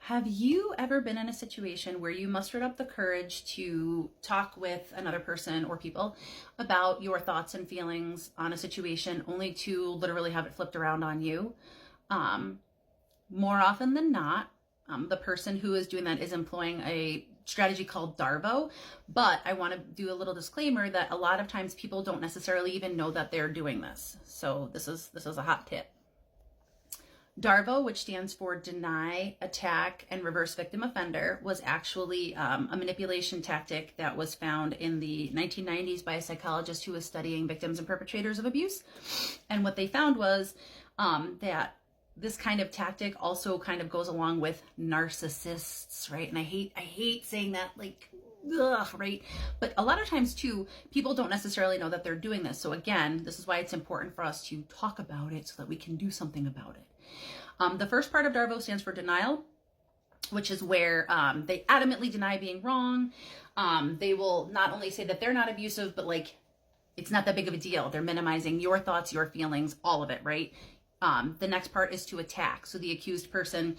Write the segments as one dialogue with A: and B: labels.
A: Have you ever been in a situation where you mustered up the courage to talk with another person or people about your thoughts and feelings on a situation only to literally have it flipped around on you? Um, More often than not, the person who is doing that is employing a strategy called darvo. But I want to do a little disclaimer that a lot of times people don't necessarily even know that they're doing this. So this is a hot tip. DARVO, which stands for Deny, Attack, and Reverse Victim Offender, was actually a manipulation tactic that was found in the 1990s by a psychologist who was studying victims and perpetrators of abuse. And what they found was that this kind of tactic also kind of goes along with narcissists, right? And I hate saying that, like, ugh, right? But a lot of times too, people don't necessarily know that they're doing this. So again, this is why it's important for us to talk about it so that we can do something about it. The first part of DARVO stands for denial, which is where they adamantly deny being wrong. They will not only say that they're not abusive, but like, it's not that big of a deal. They're minimizing your thoughts, your feelings, all of it, right? The next part is to attack. So the accused person,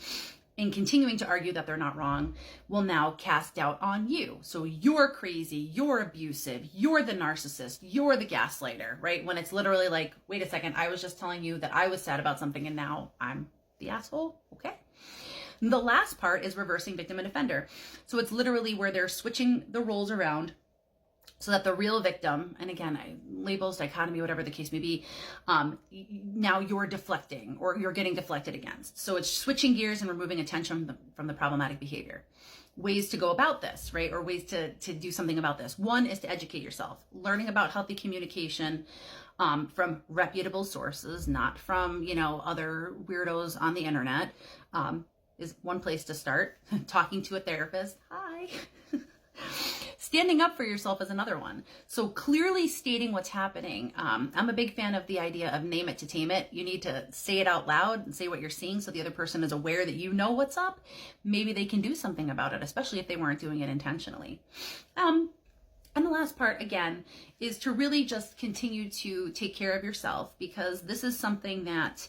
A: in continuing to argue that they're not wrong, will now cast doubt on you. So you're crazy, you're abusive, you're the narcissist, you're the gaslighter, right? When it's literally like, wait a second, I was just telling you that I was sad about something and now I'm the asshole, okay? The last part is reversing victim and offender. So it's literally where they're switching the roles around so that the real victim, and again, labels, dichotomy, whatever the case may be, now you're deflecting or you're getting deflected against. So it's switching gears and removing attention from the problematic behavior. Ways to go about this, right? Or ways to do something about this. One is to educate yourself, learning about healthy communication from reputable sources, not from, other weirdos on the internet, is one place to start. Talking to a therapist. Hi. Standing up for yourself is another one. So clearly stating what's happening. I'm a big fan of the idea of name it to tame it. You need to say it out loud and say what you're seeing so the other person is aware that you know what's up. Maybe they can do something about it, especially if they weren't doing it intentionally. And the last part, again, is to really just continue to take care of yourself, because this is something that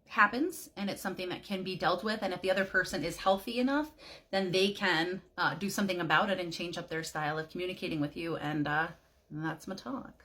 A: happens and it's something that can be dealt with. And if the other person is healthy enough, then they can do something about it and change up their style of communicating with you. And that's my talk.